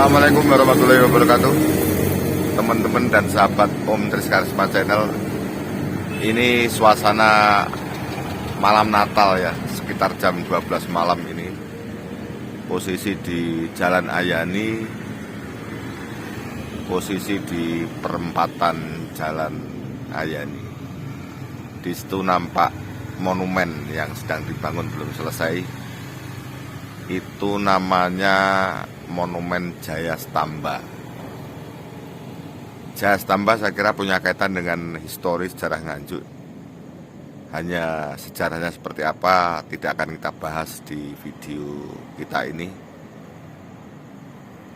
Assalamualaikum warahmatullahi wabarakatuh, teman-teman dan sahabat Om Triskarisma Channel. Ini suasana malam Natal ya, sekitar jam 12 malam ini. Posisi di Jalan Ayani, posisi di perempatan Jalan Ayani. Di situ nampak monumen yang sedang dibangun belum selesai. Itu namanya Monumen Jaya Stamba. Jaya Stamba saya kira punya kaitan dengan histori sejarah Nganjuk. Hanya sejarahnya seperti apa tidak akan kita bahas di video kita ini.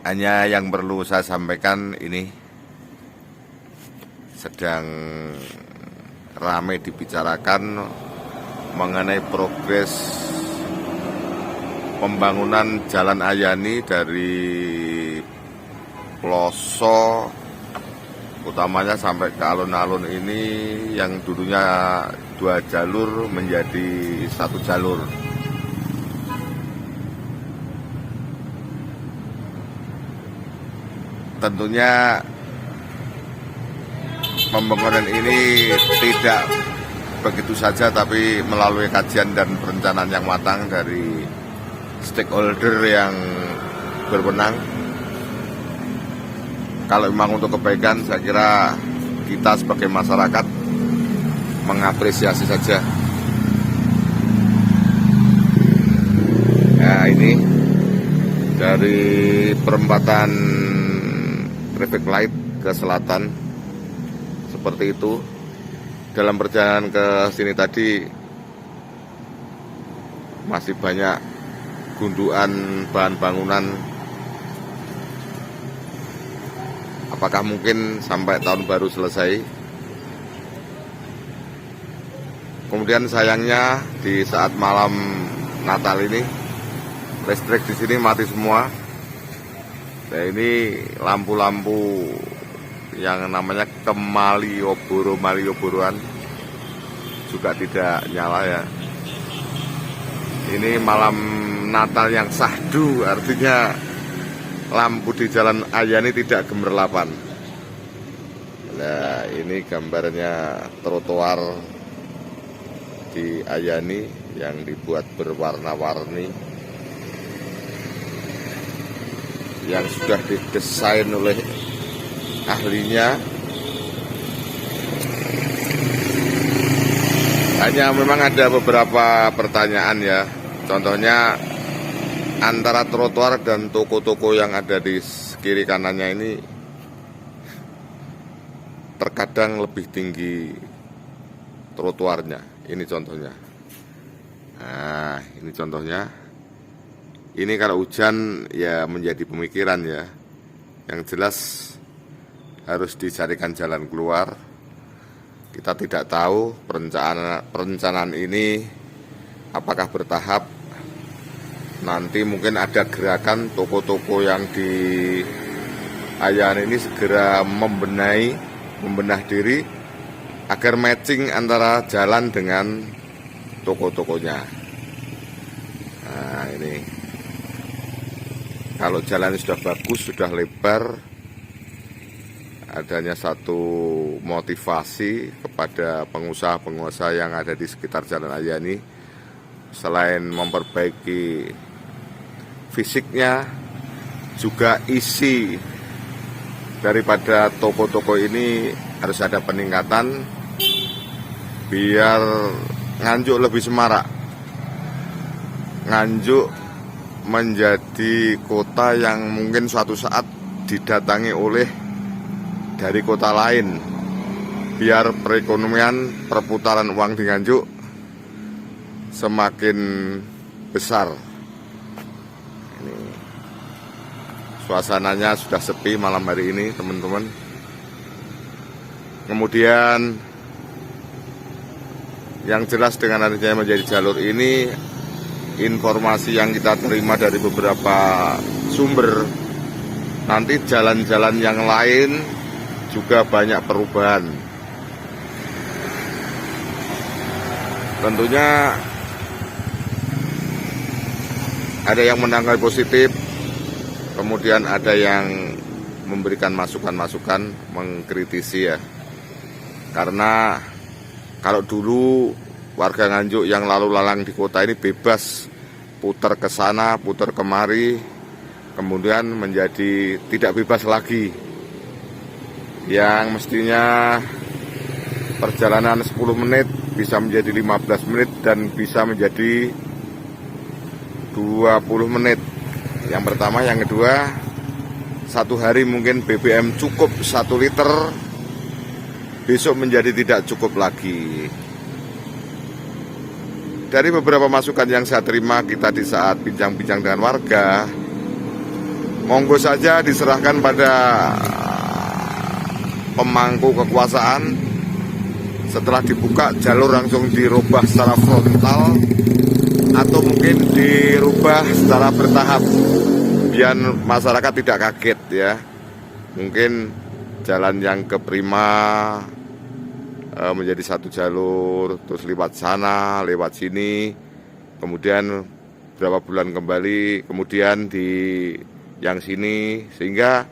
Hanya yang perlu saya sampaikan, ini sedang ramai dibicarakan mengenai progres pembangunan Jalan Ayani dari Ploso utamanya sampai ke alun-alun ini yang dulunya 2 jalur menjadi 1 jalur. Tentunya pembangunan ini tidak begitu saja, tapi melalui kajian dan perencanaan yang matang dari stakeholder yang berwenang. Kalau memang untuk kebaikan, saya kira kita sebagai masyarakat mengapresiasi saja. Nah, ini dari perempatan traffic light ke selatan seperti itu. Dalam perjalanan ke sini tadi masih banyak gundukan bahan bangunan. Apakah mungkin sampai tahun baru selesai? Kemudian sayangnya di saat malam Natal ini listrik di sini mati semua. Nah, ini lampu-lampu yang namanya Malioboro-an juga tidak nyala ya. Ini malam Natal yang sahdu, artinya lampu di Jalan Ayani tidak gemerlapan. Nah, ini gambarnya trotoar di Ayani yang dibuat berwarna-warni, yang sudah didesain oleh ahlinya. Hanya memang ada beberapa pertanyaan ya. Contohnya antara trotoar dan toko-toko yang ada di kiri kanannya ini terkadang lebih tinggi trotoarnya. Ini contohnya. Nah, ini contohnya. Ini kalau hujan ya menjadi pemikiran ya. Yang jelas harus dicarikan jalan keluar. Kita tidak tahu perencanaan ini apakah bertahap. Nanti mungkin ada gerakan toko-toko yang di Ayani ini segera membenah diri agar matching antara jalan dengan toko-tokonya. Nah, ini kalau jalan sudah bagus, sudah lebar, adanya satu motivasi kepada pengusaha-pengusaha yang ada di sekitar Jalan Ayani, selain memperbaiki fisiknya, juga isi daripada toko-toko ini harus ada peningkatan biar Nganjuk lebih semarak. Nganjuk menjadi kota yang mungkin suatu saat didatangi oleh dari kota lain, biar perekonomian, perputaran uang di Nganjuk semakin besar. Ini suasananya sudah sepi malam hari ini, teman-teman. Kemudian yang jelas dengan adanya menjadi jalur ini, informasi yang kita terima dari beberapa sumber, nanti jalan-jalan yang lain juga banyak perubahan. Tentunya ada yang menanggapi positif, kemudian ada yang memberikan masukan-masukan, mengkritisi ya. Karena kalau dulu warga Nganjuk yang lalu lalang di kota ini bebas putar ke sana, putar kemari, kemudian menjadi tidak bebas lagi. Yang mestinya perjalanan 10 menit bisa menjadi 15 menit dan bisa menjadi 20 menit. Yang pertama, yang kedua, satu hari mungkin BBM cukup 1 liter, besok menjadi tidak cukup lagi. Dari beberapa masukan yang saya terima kita di saat bincang-bincang dengan warga, monggo saja diserahkan pada pemangku kekuasaan. Setelah dibuka jalur langsung dirubah secara frontal atau mungkin dirubah secara bertahap biar masyarakat tidak kaget ya. Mungkin jalan yang ke Prima menjadi satu jalur, terus lewat sana, lewat sini, kemudian berapa bulan kembali, kemudian di yang sini, sehingga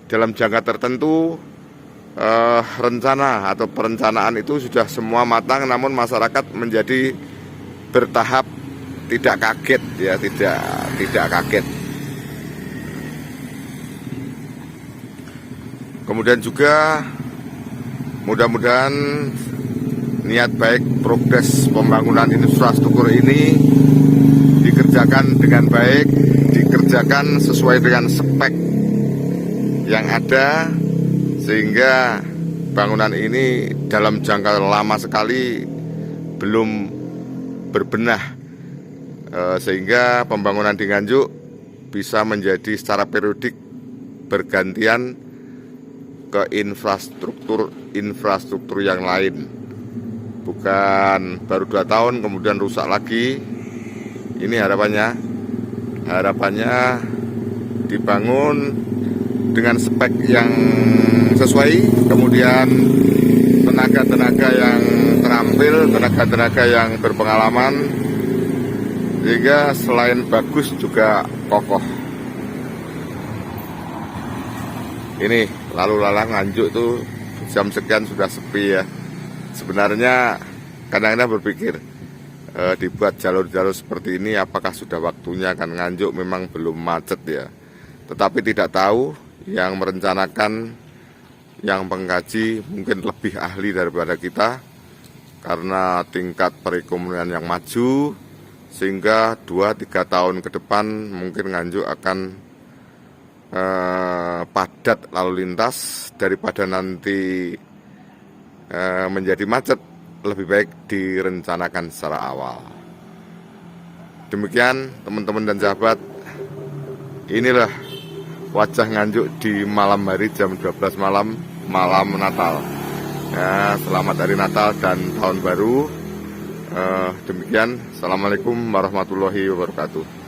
dalam jangka tertentu rencana atau perencanaan itu sudah semua matang, namun masyarakat menjadi bertahap, tidak kaget ya, tidak kaget. Kemudian juga mudah-mudahan niat baik progres pembangunan infrastruktur ini dikerjakan dengan baik, dikerjakan sesuai dengan spek yang ada, sehingga bangunan ini dalam jangka lama sekali belum berbenah, sehingga pembangunan di Nganjuk bisa menjadi secara periodik bergantian ke infrastruktur yang lain, bukan baru 2 tahun kemudian rusak lagi. Ini harapannya dibangun dengan spek yang sesuai, kemudian tenaga-tenaga yang terampil, tenaga-tenaga yang berpengalaman, sehingga selain bagus juga kokoh. Ini lalu lalang Nganjuk tuh jam sekian sudah sepi ya. Sebenarnya kadang-kadang berpikir dibuat jalur-jalur seperti ini apakah sudah waktunya, kan Nganjuk memang belum macet ya. Tetapi tidak tahu yang merencanakan, yang mengkaji mungkin lebih ahli daripada kita, karena tingkat perekonomian yang maju, sehingga 2-3 tahun ke depan mungkin Nganjuk akan padat lalu lintas. Daripada nanti menjadi macet, lebih baik direncanakan secara awal. Demikian teman-teman dan sahabat, inilah wajah Nganjuk di malam hari jam 12 malam, malam Natal ya. Selamat hari Natal dan Tahun Baru. Demikian, Assalamualaikum warahmatullahi wabarakatuh.